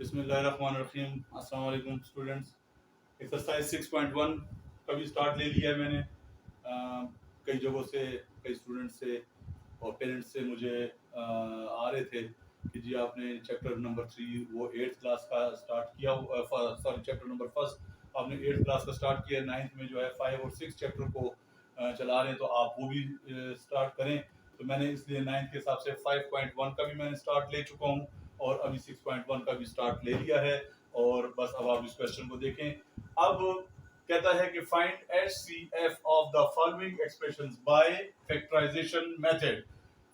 बिस्मिल्लाहिर्रहमानिर्रहीम। अस्सलाम वालेकुम स्टूडेंट्स। एक्सरसाइज 6.1 का भी स्टार्ट ले लिया है मैंने। कई जगहों से, कई स्टूडेंट्स से और पेरेंट्स से मुझे आ रहे थे कि जी आपने चैप्टर नंबर 3 वो 8th क्लास का स्टार्ट किया, सॉरी चैप्टर नंबर फर्स्ट आपने 8th क्लास का स्टार्ट किया, 9th में जो है 5 और 6 चैप्टर को चला रहे हैं, तो आप वो भी स्टार्ट करें। तो मैंने इसलिए 9th के हिसाब से 5.1 का भी मैंने स्टार्ट ले चुका हूँ और अभी 6.1 का भी स्टार्ट ले लिया है। और बस अब आप इस क्वेश्चन को देखें। अब कहता है कि find HCF of the following expressions by factorisation method.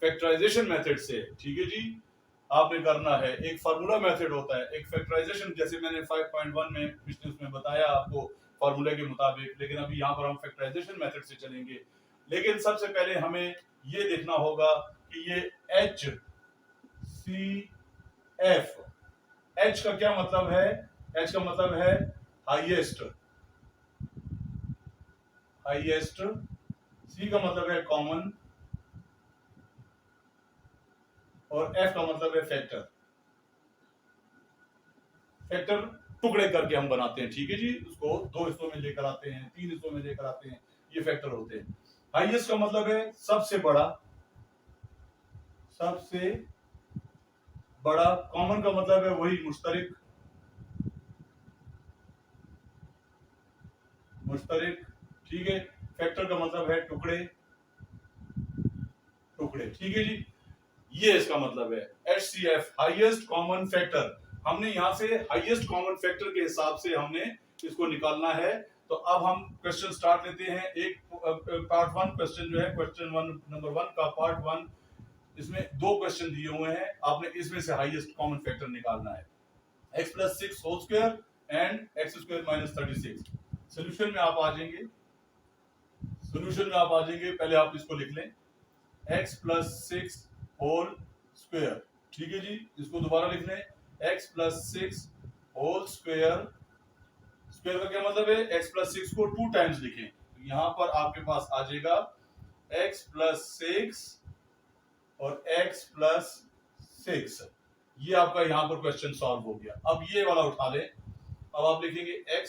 Factorisation method से, ठीक है जी, आपने करना है। एक फार्मूला मेथड होता है, एक फैक्टराइजेशन, जैसे मैंने 5.1 में पिछले उसमें बताया आपको फार्मूले के मुताबिक, लेकिन अभी यहाँ पर हम फैक्टराइजेशन मेथड से चलेंगे। लेकिन सबसे पहले हमें ये देखना होगा कि ये HCF, H का क्या मतलब है? H का मतलब है हाईएस्ट, हाईएस्ट। C का मतलब है कॉमन और F का मतलब है फैक्टर। फैक्टर टुकड़े करके हम बनाते हैं, ठीक है जी, उसको 2 हिस्सों में लेकर आते हैं, 3 हिस्सों में लेकर आते हैं, ये फैक्टर होते हैं। हाईएस्ट का मतलब है सबसे बड़ा, सबसे बड़ा। कॉमन का मतलब है वही मुश्तरक, मुश्तरक, ठीक है। फैक्टर का मतलब है टुकड़े, टुकड़े, ठीक है जी। ये इसका मतलब है HCF, हाईएस्ट कॉमन फैक्टर। हमने यहां से हाईएस्ट कॉमन फैक्टर के हिसाब से हमने इसको निकालना है। तो अब हम क्वेश्चन स्टार्ट लेते हैं। एक पार्ट 1 क्वेश्चन जो है, क्वेश्चन 1 नंबर 1 का पार्ट 1, इसमें 2 क्वेश्चन दिए हुए हैं। आपने इसमें से हाईएस्ट कॉमन फैक्टर निकालना है। x + 6 whole square and x² - 36। Solution में आप आ जाएंगे, सॉल्यूशन में आप आ जाएंगे। पहले आप इसको लिख लें, x + 6 होल स्क्वायर, ठीक है जी। इसको दोबारा लिख लें, x + 6 होल स्क्वायर। स्क्वायर का क्या मतलब है? x + 6 को 2 टाइम्स लिखें, तो यहां पर आपके पास आ जाएगा x + 6 और x + 6। ये आपका यहां पर क्वेश्चन सॉल्व हो गया। अब ये वाला उठा लें, अब आप लिखेंगे x² -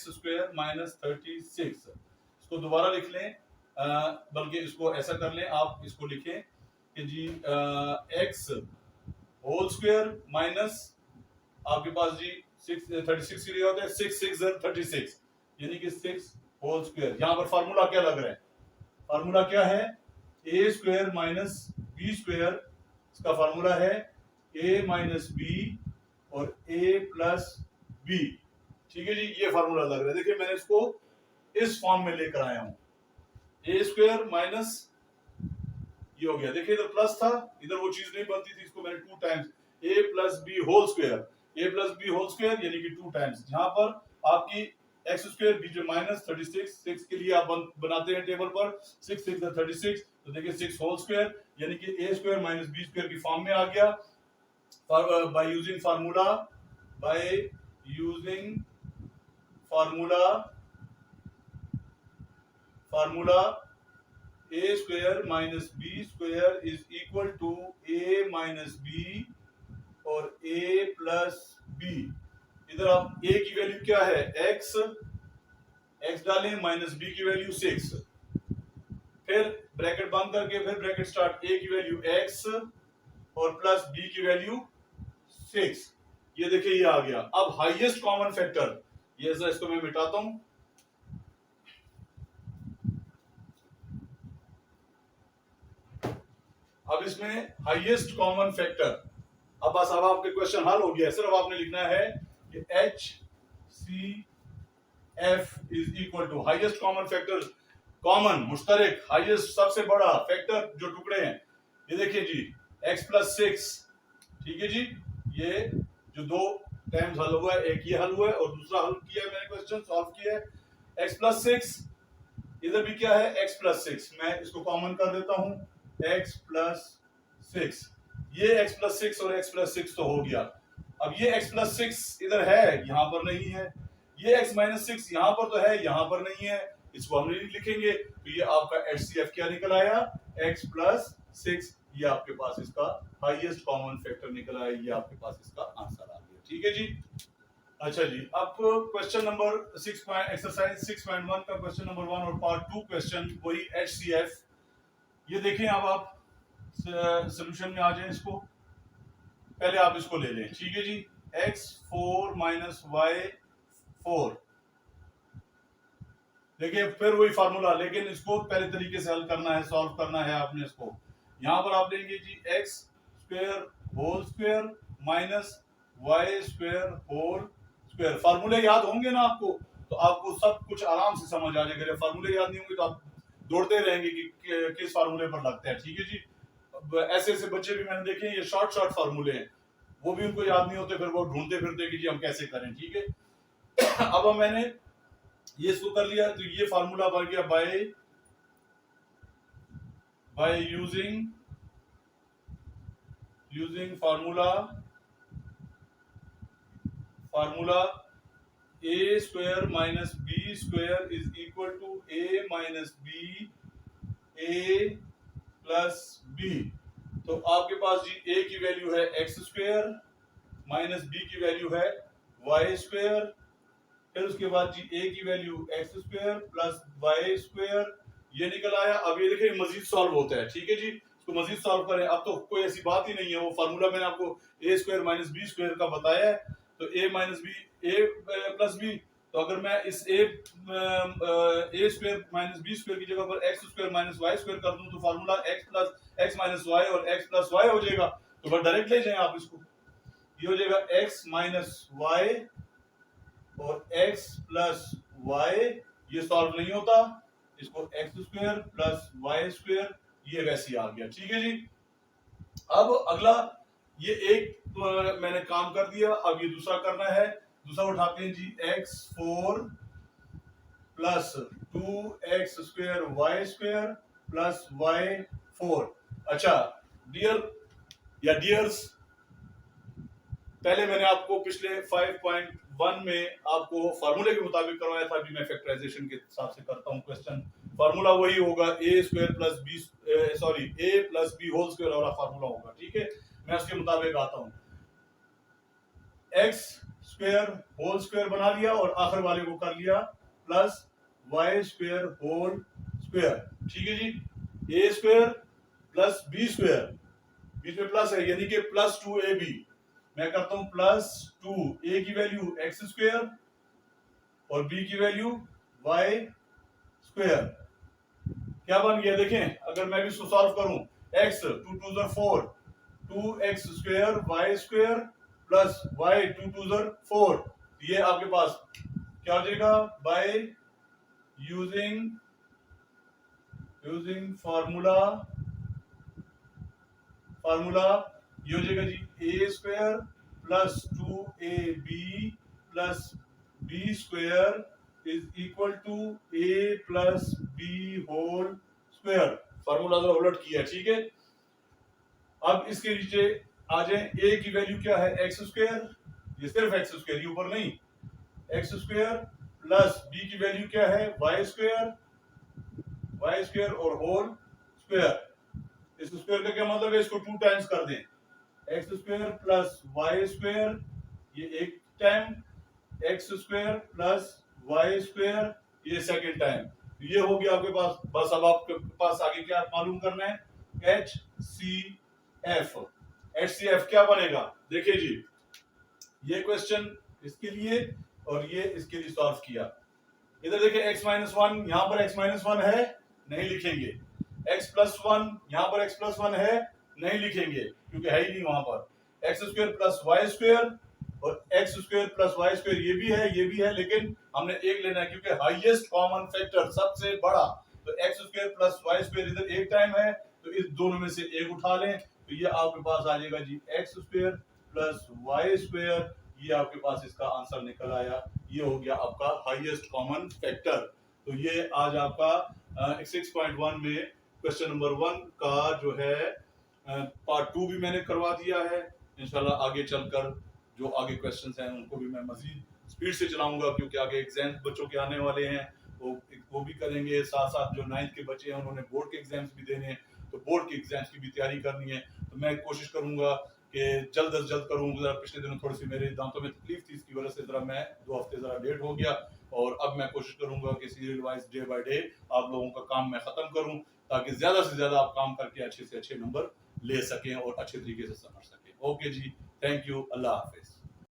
36। इसको दोबारा लिख लें, बल्कि इसको ऐसा कर लें, आप इसको लिखें कि जी x होल स्क्वायर माइनस आपके पास जी 36 के लिए होता है 6 6 36, यानी कि 6 होल स्क्वायर। यहां पर फार्मूला क्या लग रहा है? फार्मूला क्या है? a² - b²। इसका फार्मूला है a - b और a + b, ठीक है जी। ये फार्मूला लग रहा है। देखिए मैंने इसको इस फॉर्म में लेकर आया हूं, a² माइनस, ये हो गया। देखिए इधर प्लस था, इधर वो चीज नहीं बनती थी, इसको मैंने 2 times a + b whole square, a + b whole square यानी कि 2 टाइम्स। यहां पर आपकी x² बीच में -36, 6 के लिए आप बनाते हैं टेबल पर, 6 6 36, तो देखिए 6 होल स्क्वायर यानी कि a² - b² की फॉर्म में आ गया। By using formula, by using formula, formula a² - b² is equal to a - b और a + b। इधर आप a की वैल्यू क्या है? x डालें, -b की वैल्यू 6, फिर ब्रैकेट बंद करके फिर ब्रैकेट स्टार्ट, a की वैल्यू x और प्लस b की वैल्यू 6। ये देखिए ये आ गया। अब हाईएस्ट कॉमन फैक्टर, ये इसको मैं मिटाता हूं। अब इसमें हाईएस्ट कॉमन फैक्टर, अब बस अब आपके क्वेश्चन हल हो गया। सिर्फ आपने लिखना है कि HCF is equal to highest common factor, common मुश्तरक, हाईएस्ट सबसे बड़ा फैक्टर जो टुकड़े हैं। ये देखिए जी x + 6, ठीक है जी। ये जो 2 टाइम्स हल हुआ है, एक ये हल हुआ है और दूसरा हल किया है मैंने, क्वेश्चन सॉल्व किया है। x + 6, इधर भी क्या है? x + 6। मैं इसको कॉमन कर देता हूं, x + 6। ये x + 6 और x + 6 तो हो गया। अब ये x + 6 इधर है, यहां पर नहीं है। ये x - 6 यहां पर तो है, यहां पर नहीं है, इसको हम नहीं लिखेंगे। तो ये आपका HCF क्या निकल आया? x + 6। ये आपके पास इसका हाईएस्ट कॉमन फैक्टर निकल आया, ये आपके पास इसका आंसर आ गया, ठीक है जी। अच्छा जी, अब क्वेश्चन नंबर 6 एक्सरसाइज 6.1 का क्वेश्चन नंबर 1 और पार्ट 2 क्वेश्चन वही HCF। ये देखें, अब आप सोल्यूशन में आ जाएं। इसको पहले आप इसको ले लें, ठीक है जी। x4 माइनस y4, देखिए फिर वही फार्मूला, लेकिन इसको पहले तरीके से हल करना है, सॉल्व करना है आपने इसको। यहां पर आप लेंगे जी x square whole square minus Y square whole square. फार्मूले याद होंगे ना आपको, तो आपको सब कुछ आराम से समझ आ जाएगा। फार्मूले याद नहीं होंगे तो आप दौड़ते रहेंगे कि किस फार्मूले पर लगते हैं, ठीक है जी। ऐसे ऐसे बच्चे भी मैंने देखे, ये शॉर्ट शॉर्ट फार्मूले हैं, वो भी उनको याद नहीं होते, फिर वो ढूंढते फिरते कि जी हम कैसे करें, ठीक है। अब मैंने ये इसको कर लिया, तो ये फार्मूला बन गया by using formula A square minus B square is equal to A minus B A plus B. तो आपके पास जी ए की वैल्यू है एक्स स्क्वायर माइनस बी की वैल्यू है वाई स्क्वायर, फिर उसके बाद जी ए की value X square plus Y square, ये निकल आया। अब ये देखिए मजीद सॉल्व होता है, ठीक है जी। इसको मजीद सॉल्व करें, अब तो कोई ऐसी बात ही नहीं है, वो फार्मूला मैंने आपको A square minus B square का बताया है। तो A minus B A plus B, तो अगर मैं इस A square minus B square की जगह पर x square minus Y square कर दूं, तो फार्मूला एक्स माइनस वाई और एक्स प्लस वाई हो जाएगा। तो बस डायरेक्ट ले जाएं आप इसको, ये हो जाएगा एक्स माइनस वाई और x प्लस वाई। ये सॉल्व नहीं होता, इसको X square plus Y square, ये वैसे ही आ गया, ठीक है जी। अब अगला ये एक मैंने काम कर दिया, अब ये दूसरा करना है। दूसरा उठाते हैं जी x4 plus 2x square Y square plus y4। अच्छा डियर या डियर्स, पहले मैंने आपको पिछले 5.1 में आपको फार्मूले के मुताबिक करवाया था। अभी मैं फैक्टराइजेशन के हिसाब से करता हूं क्वेश्चन। फार्मूला वही होगा ए स्क्वायर प्लस बी, सॉरी ए प्लस बी होल स्क्वायर वाला फार्मूला होगा, ठीक है। मैं उसके मुताबिक आता हूं, एक्स स्क्वायर होल स्क्वायर बना लिया और आखिर वाले को कर लिया plus Y square whole square, ठीक है जी। ए स्क्वायर प्लस बी स्क्वायर, बीच में प्लस है यानी कि प्लस 2ab। मैं करता हूं प्लस 2, ए की वैल्यू एक्स स्क्वायर और बी की वैल्यू वाई स्क्वायर। क्या बन गया देखें, अगर मैं भी इसको सॉल्व करूं, x 2 2 ज़र 4, 2x square Y square plus Y 2 2 ज़र 4, ये आपके पास क्या हो जाएगा, बाय यूजिंग फार्मूला ये हो जाएगा जी ए square plus 2ab plus B square is equal to a plus b whole square. Formula जरा उलट किया, ठीक है। अब इसके नीचे आ जाए, ए की वैल्यू क्या है एक्स स्क्वायर, ये सिर्फ एक्स स्क्वायर, ये ऊपर नहीं, एक्स स्क्वायर प्लस बी की वैल्यू क्या है वाई स्क्वायर और होल स्क्वायर। इस स्क्वायर का क्या मतलब है, इसको 2 टाइम्स कर दें, X square plus Y square, ये एक time, X square plus Y square, ये सेकंड टाइम। ये हो गया आपके पास। बस अब आपके पास आगे क्या मालूम करना है, HCF क्या बनेगा। देखिए जी, ये क्वेश्चन इसके लिए और ये इसके लिए सॉल्व किया। इधर देखिए x माइनस 1, यहां पर x माइनस 1 है, नहीं लिखेंगे। x प्लस 1, यहां पर x प्लस 1 है, नहीं लिखेंगे क्योंकि है ही नहीं वहां पर। X square plus Y square और x square plus Y square, ये भी है, लेकिन हमने एक लेना है क्योंकि हाईएस्ट कॉमन फैक्टर सबसे बड़ा। तो X square plus Y square इधर एक टाइम है, तो इस दोनों में से एक उठा लें, तो ये आपके पास आ जाएगा जी x square plus Y square. ये आपके पास इसका आंसर निकल आया, ये हो गया आपका हाईएस्ट कॉमन फैक्टर। तो ये आज आपका 6.1 में क्वेश्चन नंबर 1 का जो है पार्ट 2 भी मैंने करवा दिया है। इंशाल्लाह आगे चलकर जो आगे क्वेश्चंस हैं उनको भी मैं मजीद स्पीड से चलाऊंगा, क्योंकि आगे एग्जाम बच्चों के आने वाले हैं, वो भी करेंगे। साथ साथ जो 9th के बच्चे हैं उन्होंने बोर्ड के एग्जाम्स भी देने हैं, तो बोर्ड के एग्जाम्स की भी तैयारी करनी है। तो मैं कोशिश करूंगा कि जल्द अज जल्द करूँ। जरा पिछले दिनों थोड़ी सी मेरे दांतों में तकलीफ थी, इसकी वजह से जरा मैं 2 हफ्ते जरा लेट हो गया, और अब मैं कोशिश करूंगा कि serial wise day by day आप लोगों का काम मैं खत्म करूं, ताकि ज्यादा से ज्यादा आप काम करके अच्छे से अच्छे नंबर ले सकें और अच्छे तरीके से समझ सकें। ओके जी, थैंक यू, अल्लाह हाफिज।